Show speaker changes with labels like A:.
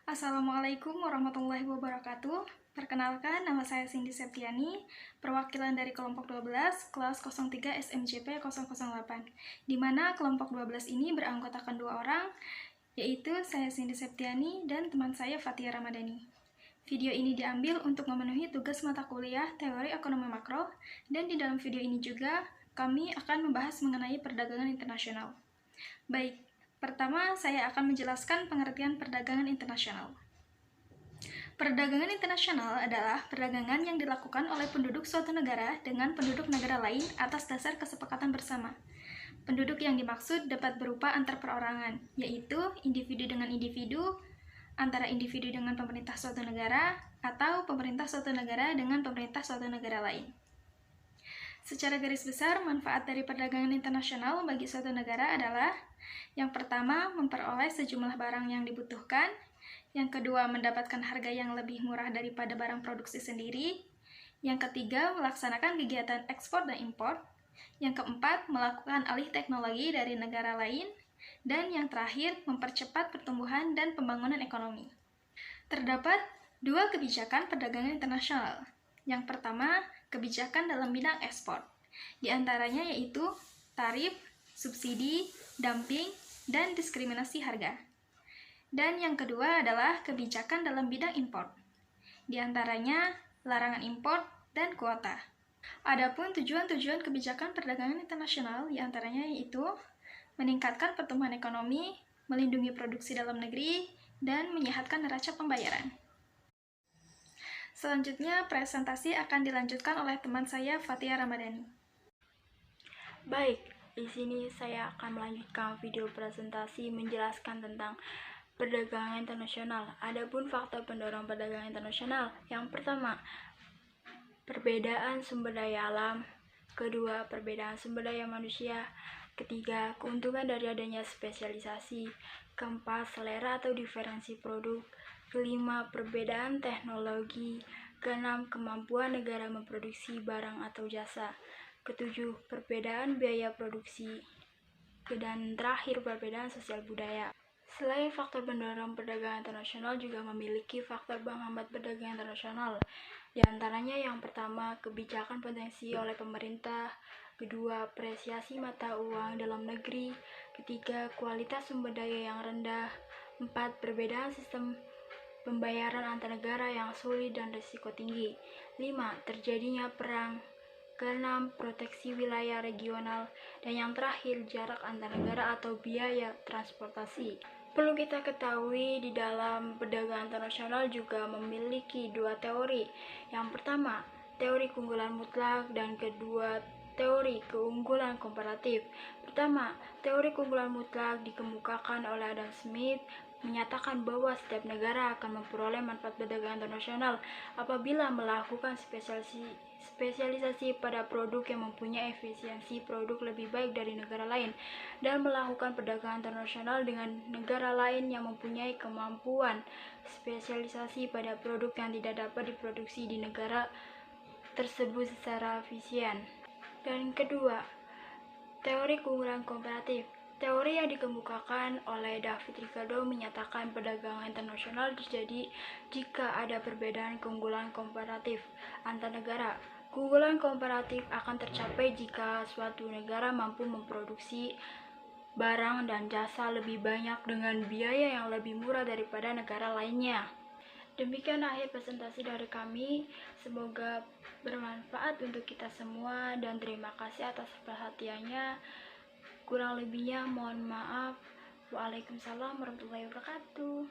A: Assalamualaikum warahmatullahi wabarakatuh. Perkenalkan, nama saya Cindy Septiani, perwakilan dari kelompok 12, kelas 03 SMJP 008, di mana kelompok 12 ini beranggotakan 2 orang, yaitu saya Cindy Septiani dan teman saya Fatia Ramadhani. Video ini diambil untuk memenuhi tugas mata kuliah Teori Ekonomi Makro, dan di dalam video ini juga kami akan membahas mengenai perdagangan internasional. Baik, pertama saya akan menjelaskan pengertian perdagangan internasional. Perdagangan internasional adalah perdagangan yang dilakukan oleh penduduk suatu negara dengan penduduk negara lain atas dasar kesepakatan bersama. Penduduk yang dimaksud dapat berupa antar perorangan, yaitu individu dengan individu, antara individu dengan pemerintah suatu negara, atau pemerintah suatu negara dengan pemerintah suatu negara lain. Secara garis besar, manfaat dari perdagangan internasional bagi suatu negara adalah: yang pertama, memperoleh sejumlah barang yang dibutuhkan; yang kedua, mendapatkan harga yang lebih murah daripada barang produksi sendiri; yang ketiga, melaksanakan kegiatan ekspor dan impor; yang keempat, melakukan alih teknologi dari negara lain; dan yang terakhir, mempercepat pertumbuhan dan pembangunan ekonomi. Terdapat 2 kebijakan perdagangan internasional. Yang pertama, kebijakan dalam bidang ekspor. Di antaranya yaitu tarif, subsidi, dumping, dan diskriminasi harga. Dan yang kedua adalah kebijakan dalam bidang impor. Di antaranya larangan impor dan kuota. Adapun tujuan-tujuan kebijakan perdagangan internasional di antaranya yaitu meningkatkan pertumbuhan ekonomi, melindungi produksi dalam negeri, dan menyehatkan neraca pembayaran. Selanjutnya, presentasi akan dilanjutkan oleh teman saya Fatia Ramadhani.
B: Baik, di sini saya akan melanjutkan video presentasi menjelaskan tentang perdagangan internasional. Adapun faktor pendorong perdagangan internasional, yang pertama, perbedaan sumber daya alam; kedua, perbedaan sumber daya manusia; ketiga, keuntungan dari adanya spesialisasi; keempat, selera atau diferensi produk; kelima, perbedaan teknologi; keenam, kemampuan negara memproduksi barang atau jasa; ketujuh, perbedaan biaya produksi; dan terakhir, perbedaan sosial budaya. Selain faktor pendorong perdagangan internasional juga memiliki faktor penghambat perdagangan internasional. Di antaranya yang pertama, kebijakan potensi oleh pemerintah; kedua, apresiasi mata uang dalam negeri; ketiga, kualitas sumber daya yang rendah; empat, perbedaan sistem pembayaran antar negara yang sulit dan risiko tinggi; lima, terjadinya perang; keenam, proteksi wilayah regional; dan yang terakhir, jarak antar negara atau biaya transportasi. Perlu kita ketahui di dalam perdagangan internasional juga memiliki 2 teori. Yang pertama, teori keunggulan mutlak, dan kedua, teori keunggulan komparatif. Pertama, teori keunggulan mutlak dikemukakan oleh Adam Smith, menyatakan bahwa setiap negara akan memperoleh manfaat perdagangan internasional apabila melakukan spesialisasi pada produk yang mempunyai efisiensi produk lebih baik dari negara lain, dan melakukan perdagangan internasional dengan negara lain yang mempunyai kemampuan spesialisasi pada produk yang tidak dapat diproduksi di negara tersebut secara efisien. Dan kedua, teori keunggulan komparatif. Teori yang dikemukakan oleh David Ricardo menyatakan perdagangan internasional terjadi jika ada perbedaan keunggulan komparatif antar negara. Keunggulan komparatif akan tercapai jika suatu negara mampu memproduksi barang dan jasa lebih banyak dengan biaya yang lebih murah daripada negara lainnya. Demikian akhir presentasi dari kami. Semoga bermanfaat untuk kita semua, dan terima kasih atas perhatiannya. Kurang lebihnya mohon maaf. Waalaikumsalam warahmatullahi wabarakatuh.